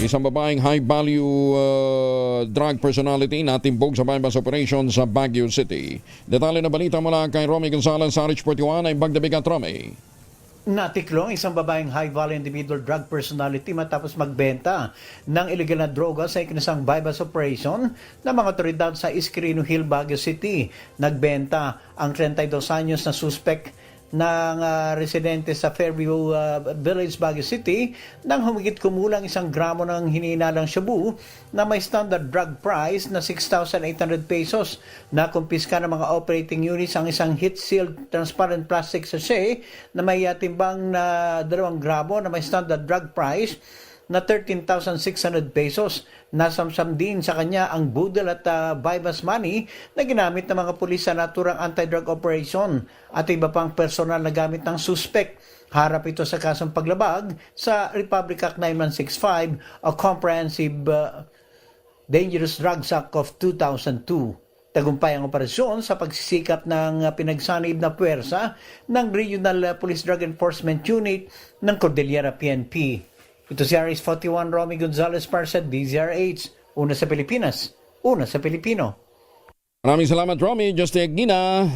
Isang babaeng high-value drug personality na timbog sa bypass operation sa Baguio City. Detalye na balita mula kay Romy Gonzalez sa Rich 41 ay Bagdabigat, Romy. Natiklong isang babaeng high-value individual drug personality matapos magbenta ng illegal na droga sa ikinasang bypass operation ng mga otoridad sa Iscrino Hill, Baguio City. Nagbenta ang 32 anyos na suspect ng residente sa Fairview Village, Baguio City nang humigit kumulang 1 gramo ng hinihinalang shabu na may standard drug price na 6,800 pesos. Nakumpiska ng mga operating units ang isang heat-sealed transparent plastic sachet na may timbang na 2 gramo na may standard drug price na 13,600 pesos. Nasamsam din sa kanya ang budol at bypass money na ginamit ng mga pulis sa naturang anti-drug operation at iba pang personal na gamit ng suspect. Harap ito sa kasong paglabag sa Republic Act 9165 o Comprehensive Dangerous Drugs Act of 2002. Tagumpay ang operasyon sa pagsisikap ng pinagsanib na puwersa ng Regional Police Drug Enforcement Unit ng Cordillera PNP. Ito si RS41 Romy Gonzalez para sa DZRH. Una sa Pilipinas, una sa Pilipino. Maraming salamat, Romy. Just Gina.